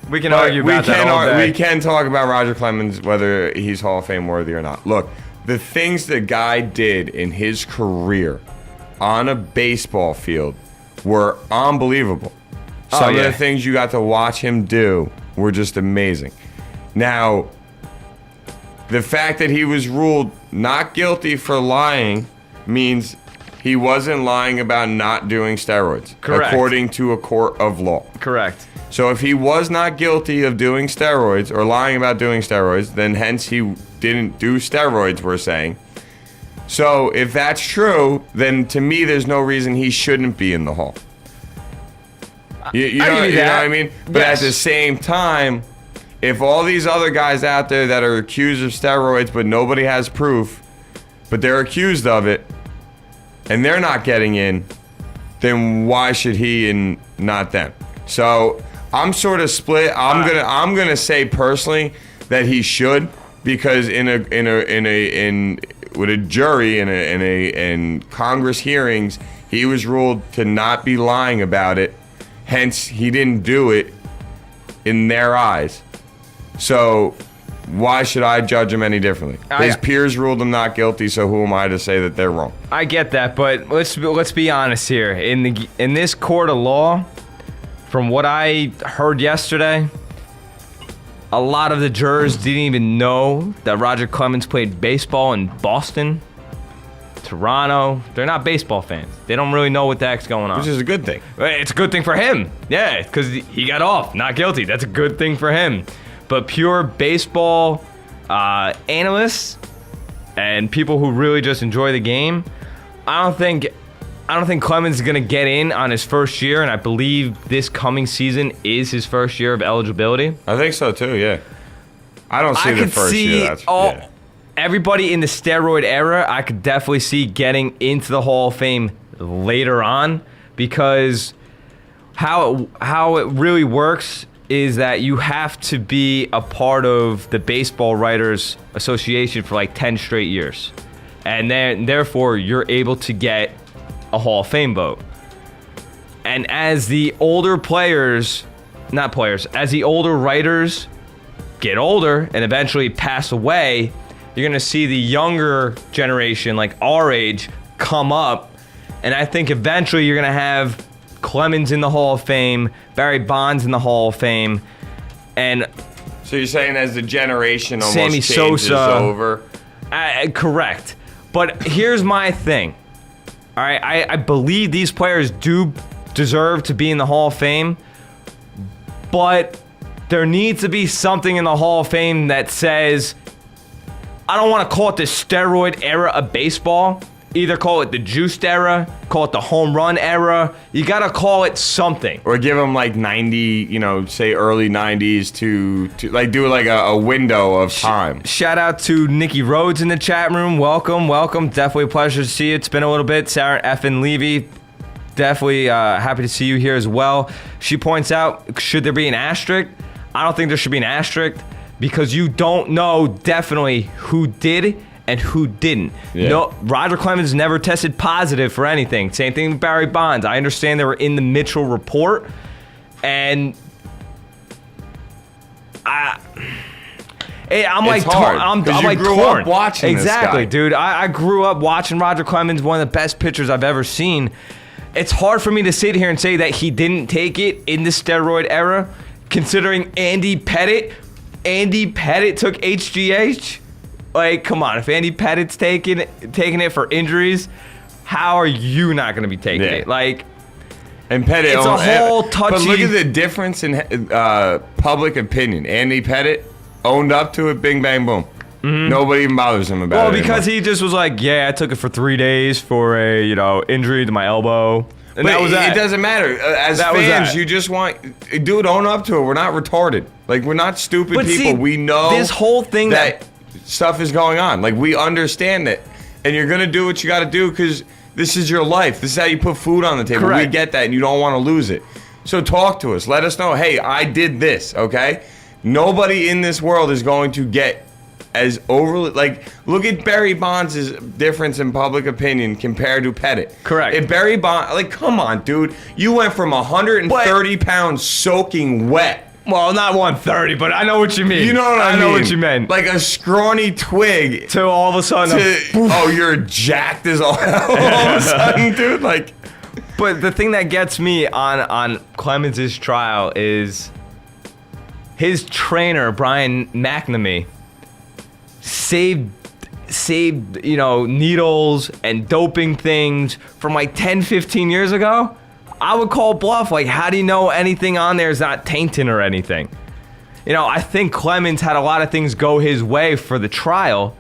We can argue about that all day. We can talk about Roger Clemens, whether he's Hall of Fame worthy or not. Look, the things the guy did in his career on a baseball field were unbelievable. Some of the things you got to watch him do were just amazing. Now, the fact that he was ruled not guilty for lying means he wasn't lying about not doing steroids. Correct. According to a court of law. Correct. So if he was not guilty of doing steroids or lying about doing steroids, then hence he didn't do steroids, we're saying. So if that's true, then to me there's no reason he shouldn't be in the Hall. You know what I mean? But at the same time, if all these other guys out there that are accused of steroids but nobody has proof, but they're accused of it, and they're not getting in, then why should he and not them? So I'm sort of split. I'm gonna say personally that he should, because with a jury in Congress hearings, he was ruled to not be lying about it. Hence, he didn't do it in their eyes. So why should I judge him any differently? His peers ruled him not guilty, so who am I to say that they're wrong? I get that, but let's be honest here. In this court of law, from what I heard yesterday, a lot of the jurors didn't even know that Roger Clemens played baseball in Boston, Toronto. They're not baseball fans. They don't really know what the heck's going on. Which is a good thing. It's a good thing for him. Yeah, because he got off, not guilty. That's a good thing for him. But pure baseball analysts and people who really just enjoy the game, I don't think Clemens is going to get in on his first year, and I believe this coming season is his first year of eligibility. I think so too, yeah. I don't see the first year. Everybody in the steroid era, I could definitely see getting into the Hall of Fame later on, because how it really works is that you have to be a part of the Baseball Writers Association for like 10 straight years. And then therefore you're able to get a Hall of Fame vote. And as the older as the older writers get older and eventually pass away, you're going to see the younger generation, like our age, come up. And I think eventually you're going to have Clemens in the Hall of Fame, Barry Bonds in the Hall of Fame, and so you're saying as the generation almost Sammy changes Sosa over? Correct. But here's my thing. All right, I believe these players do deserve to be in the Hall of Fame, but there needs to be something in the Hall of Fame that says, I don't want to call it the steroid era of baseball. Either call it the juiced era, call it the home run era. You got to call it something. Or give them like 90, say early 90s to like do like a window of time. Shout out to Nikki Rhodes in the chat room. Welcome. Definitely a pleasure to see you. It's been a little bit. Sarah Effin Levy, definitely happy to see you here as well. She points out, should there be an asterisk? I don't think there should be an asterisk, because you don't know definitely who did and who didn't. Yeah. No, Roger Clemens never tested positive for anything. Same thing with Barry Bonds. I understand they were in the Mitchell report, and I'm like torn. I'm like torn. Up watching exactly, this guy. dude. I grew up watching Roger Clemens, one of the best pitchers I've ever seen. It's hard for me to sit here and say that he didn't take it in the steroid era, considering Andy Pettitte took HGH. Like, come on, if Andy Pettitte's taking it for injuries, how are you not going to be taking it? Like, and Pettitte, it's a whole touchy. But look at the difference in public opinion. Andy Pettitte owned up to it. Bing, bang, boom. Mm-hmm. Nobody even bothers him about it. Well, because he just was like, yeah, I took it for 3 days for a injury to my elbow. And that was that. It doesn't matter. As fans, you just want, dude, own up to it. We're not retarded. Like, we're not stupid people. See, we know this whole thing that stuff is going on. Like, we understand it. And you're going to do what you got to do because this is your life. This is how you put food on the table. Correct. We get that, and you don't want to lose it. So talk to us. Let us know, hey, I did this, okay? Nobody in this world is going to get as overly, like, look at Barry Bonds' difference in public opinion compared to Pettitte. Correct. If Barry Bonds, like, come on, dude. You went from 130 pounds soaking wet Well, not 130, but I know what you mean. You know what I mean? I know what you meant. Like a scrawny twig. To all of a sudden, You're jacked as all of a sudden, dude. Like, but the thing that gets me on Clemens' trial is his trainer, Brian McNamee, saved needles and doping things from like 10, 15 years ago. I would call bluff. Like, how do you know anything on there is not tainted or anything? I think Clemens had a lot of things go his way for the trial,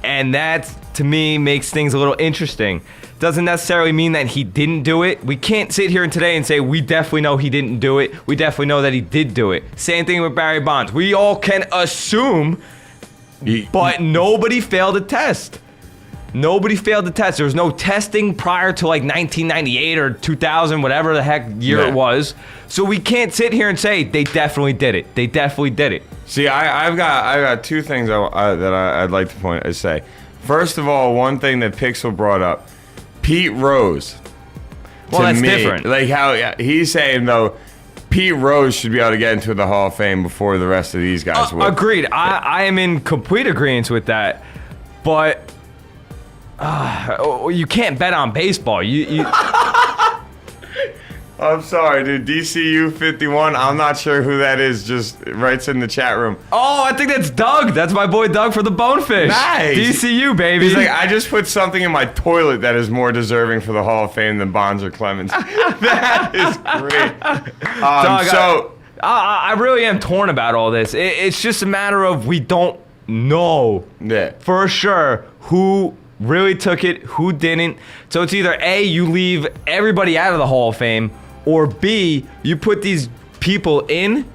and that, to me, makes things a little interesting. Doesn't necessarily mean that he didn't do it. We can't sit here today and say we definitely know he didn't do it. We definitely know that he did do it. Same thing with Barry Bonds. We all can assume, but nobody failed a test. Nobody failed the test. There was no testing prior to like 1998 or 2000, whatever the heck year it was. So we can't sit here and say they definitely did it. They definitely did it. See, I've got two things that I'd like to say. First of all, one thing that Pixel brought up, Pete Rose. Well, that's me, different. Like how he's saying though, Pete Rose should be able to get into the Hall of Fame before the rest of these guys would. Agreed. I am in complete agreement with that, but. You can't bet on baseball. I'm sorry, dude. DCU 51. I'm not sure who that is. Just writes in the chat room. Oh, I think that's Doug. That's my boy Doug for the Bonefish. Nice. DCU, baby. He's like, I just put something in my toilet that is more deserving for the Hall of Fame than Bonds or Clemens. That is great. Doug, I really am torn about all this. It's just a matter of we don't know for sure who really took it, who didn't. So it's either A, you leave everybody out of the Hall of Fame, or B, you put these people in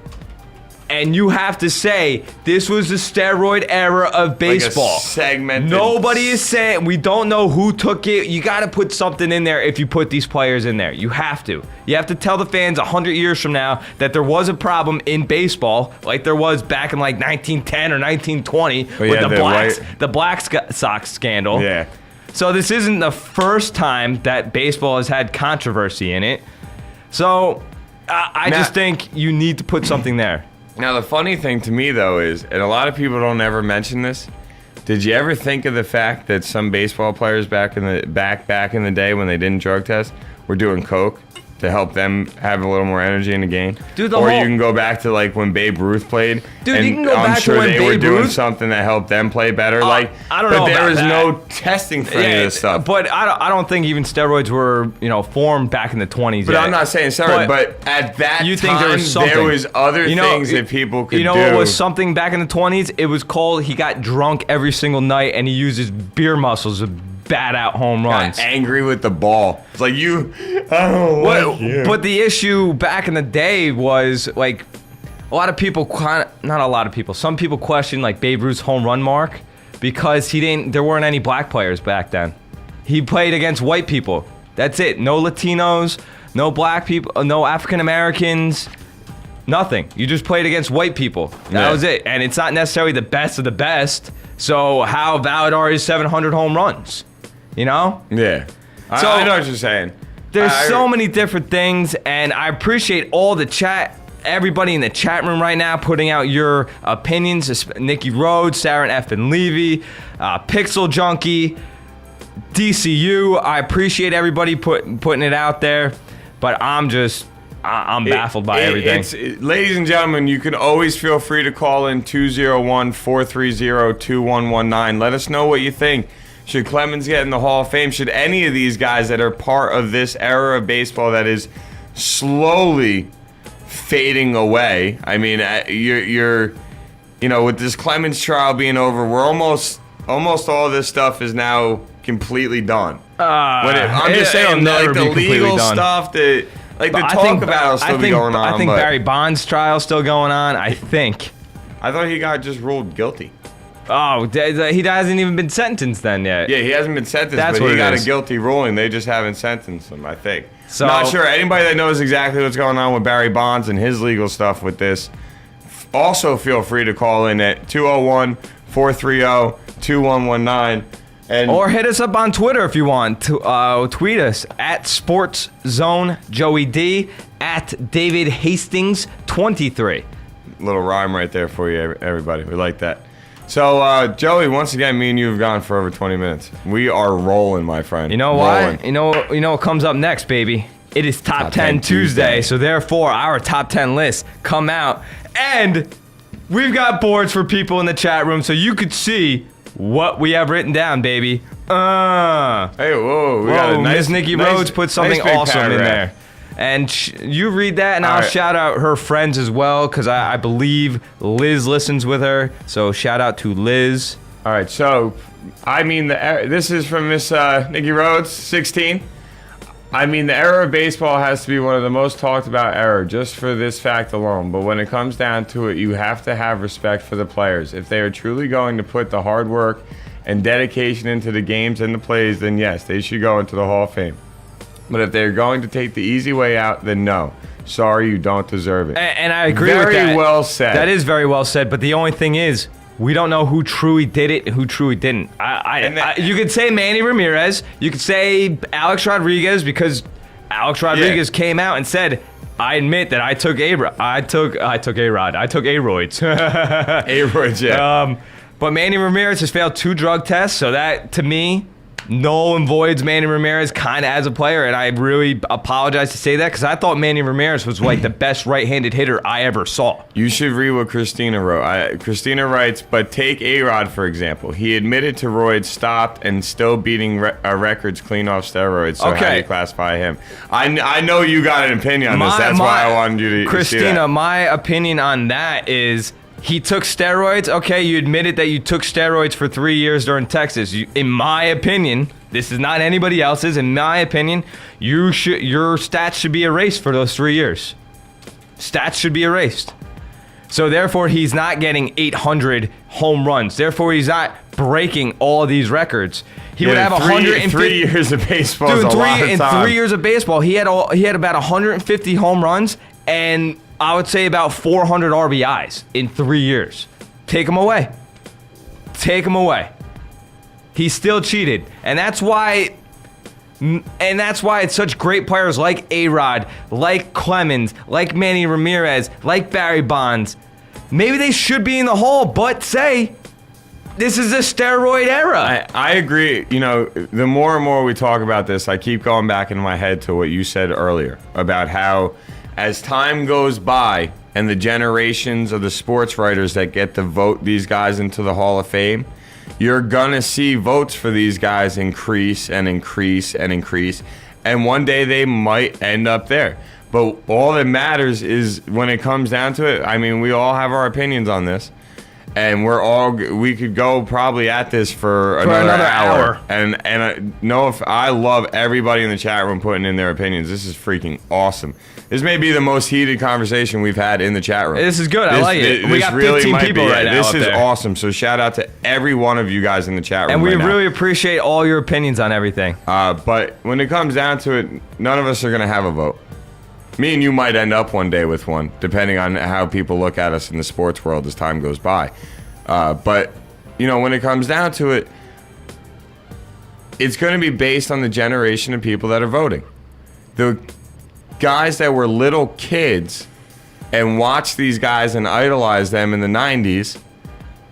and you have to say this was the steroid era of baseball. Like a segment. Nobody is saying, we don't know who took it. You got to put something in there if you put these players in there. You have to. You have to tell the fans 100 years from now that there was a problem in baseball, like there was back in like 1910 or 1920 with the Black Sox scandal. Yeah. So this isn't the first time that baseball has had controversy in it. So I just think you need to put something there. Now, the funny thing to me, though, is, and a lot of people don't ever mention this, did you ever think of the fact that some baseball players back in the day when they didn't drug test were doing coke to help them have a little more energy in the game? Dude, you can go back to like when Babe Ruth played. Dude, and you can go I'm back sure to when they Babe were doing Ruth something that helped them play better. I don't know but there about was that. no testing for any of this stuff. But I don't think even steroids were formed back in the 20s. But I'm not saying steroids. But at that you time, think there was other things that people could do. What was something back in the 20s? It was called he got drunk every single night and he used his beer muscles to bat out home runs. Got angry with the ball. It's like I don't like you. But the issue back in the day was like a lot of people, not a lot of people, some people question like Babe Ruth's home run mark because there weren't any black players back then. He played against white people. That's it. No Latinos, no black people, no African Americans, nothing. You just played against white people. That was it. And it's not necessarily the best of the best. So how valid are his 700 home runs? Yeah. So, I know what you're saying. There's so many different things, and I appreciate all the chat, everybody in the chat room right now putting out your opinions. Nikki Rhodes, Sarah F. and Levy, Pixel Junkie, DCU. I appreciate everybody putting it out there, but I'm baffled by everything. Ladies and gentlemen, you can always feel free to call in 201-430-2119. Let us know what you think. Should Clemens get in the Hall of Fame? Should any of these guys that are part of this era of baseball that is slowly fading away? I mean, you're with this Clemens trial being over, we're almost all this stuff is now completely done. I'm just saying, like the legal stuff that. Like the talk about will still be going on. I think Barry Bonds' trial still going on. I thought he got just ruled guilty. Oh, he hasn't even been sentenced then yet. Yeah, he hasn't been sentenced, but he got a guilty ruling. They just haven't sentenced him, I think. So, not sure. Anybody that knows exactly what's going on with Barry Bonds and his legal stuff with this, also feel free to call in at 201-430-2119. Or hit us up on Twitter if you want. Tweet us at SportsZoneJoeyD, at David Hastings 23. Little rhyme right there for you, everybody. We like that. So, Joey, once again, me and you have gone for over 20 minutes. We are rolling, my friend. You know why? You know what comes up next, baby? It is Top 10 Tuesday. So therefore, our Top 10 lists come out. And we've got boards for people in the chat room so you could see what we have written down, baby. Hey, whoa. We got a Miss Nikki Rhodes put something awesome in there. And you read that, and I'll shout out her friends as well, because I believe Liz listens with her. So shout out to Liz. All right, so, this is from Miss Nikki Rhodes, 16. The era of baseball has to be one of the most talked about era, just for this fact alone. But when it comes down to it, you have to have respect for the players. If they are truly going to put the hard work and dedication into the games and the plays, then yes, they should go into the Hall of Fame. But if they're going to take the easy way out, then no. Sorry, you don't deserve it. And I agree with that. Very well said. That is very well said, but the only thing is, we don't know who truly did it and who truly didn't. You could say Manny Ramirez. You could say Alex Rodriguez, because Alex Rodriguez came out and said, I admit that I took A-Rod. I took A-Roids. A-Roids, yeah. But Manny Ramirez has failed 2 drug tests, so that, to me, null and voids Manny Ramirez kind of as a player, and I really apologize to say that, because I thought Manny Ramirez was like the best right-handed hitter I ever saw. You should read what Christina wrote. Christina writes, but take A-Rod, for example. He admitted to roids, stopped, and still beating records clean off steroids, so how do you classify him? I know you got an opinion on this. That's why I wanted you to Christina, see that. My opinion on that is, he took steroids. Okay, you admitted that you took steroids for 3 years during Texas. In my opinion, this is not anybody else's. In my opinion, your stats should be erased for those 3 years. Stats should be erased. So therefore, he's not getting 800 home runs. Therefore, he's not breaking all these records. He would have 150. 3 years of baseball. Dude, in 3 years of baseball, he had about 150 home runs and I would say about 400 RBIs in 3 years. Take him away. Take him away. He still cheated. And that's why it's such great players like A-Rod, like Clemens, like Manny Ramirez, like Barry Bonds. Maybe they should be in the Hall, but say, this is a steroid era. I agree. The more and more we talk about this, I keep going back in my head to what you said earlier about how, as time goes by and the generations of the sports writers that get to vote these guys into the Hall of Fame, you're going to see votes for these guys increase and increase and increase. And one day they might end up there. But all that matters is when it comes down to it, we all have our opinions on this. And we could go probably at this for another hour. And I love everybody in the chat room putting in their opinions. This is freaking awesome. This may be the most heated conversation we've had in the chat room. This is good. I like it. We got 15 people right now. This is awesome. So shout out to every one of you guys in the chat room. And we really appreciate all your opinions on everything. But when it comes down to it, none of us are going to have a vote. Me and you might end up one day with one, depending on how people look at us in the sports world as time goes by. But, when it comes down to it, it's going to be based on the generation of people that are voting. The guys that were little kids and watched these guys and idolized them in the 90s,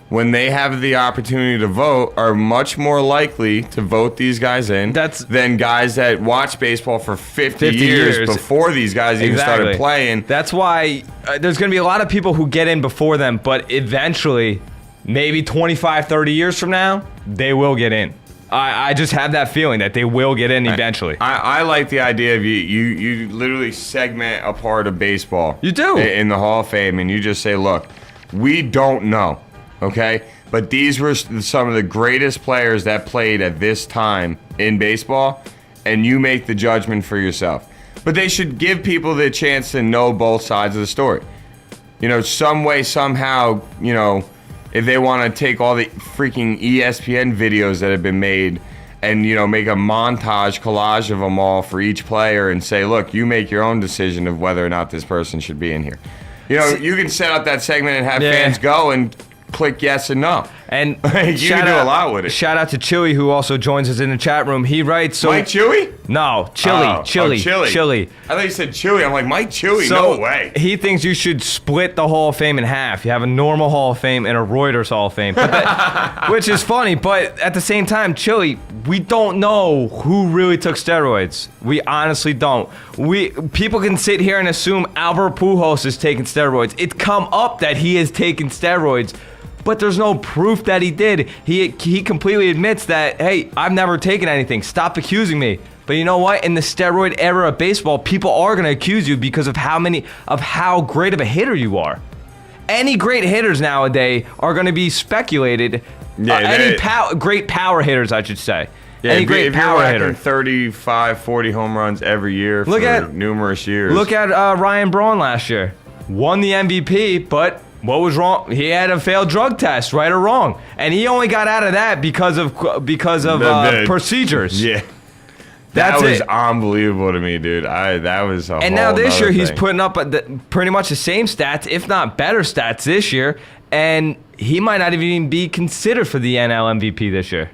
when they have the opportunity to vote, are much more likely to vote these guys in than guys that watched baseball for 50 years before these guys even started playing. That's why there's going to be a lot of people who get in before them, but eventually, maybe 25, 30 years from now, they will get in. I just have that feeling that they will get in eventually. I like the idea of you literally segment a part of baseball. You do. In the Hall of Fame, and you just say, look, we don't know, okay? But these were some of the greatest players that played at this time in baseball, and you make the judgment for yourself. But they should give people the chance to know both sides of the story. Some way, somehow, if they want to take all the freaking ESPN videos that have been made and, make a montage collage of them all for each player and say, look, you make your own decision of whether or not this person should be in here. You can set up that segment and have fans go and click yes and no. And you can do a lot with it. Shout out to Chewy, who also joins us in the chat room. He writes... Mike Chewy? No, Oh, chili. I thought you said chili. I'm like, Mike Chili? So No way. he thinks you should split the Hall of Fame in half. You have a normal Hall of Fame and a Reuters Hall of Fame, which is funny. But at the same time, Chili, we don't know who really took steroids. We honestly don't. People can sit here and assume Albert Pujols is taking steroids. It's come up that he has taken steroids, but there's no proof that he did. He completely admits that, hey, I've never taken anything. Stop accusing me. But you know what? In the steroid era of baseball, people are going to accuse you because of how great of a hitter you are. Any great hitters nowadays are going to be speculated. Great power hitters, I should say. Yeah, Any great if power you're hitter. whacking 35, 40 home runs every year for numerous years. Look at Ryan Braun last year. Won the MVP, but what was wrong? He had a failed drug test, right or wrong, and he only got out of that because of procedures. Yeah. That was unbelievable to me, dude. That was a And whole now this year nother he's thing. putting up pretty much the same stats, if not better stats this year, and he might not even be considered for the NL MVP this year.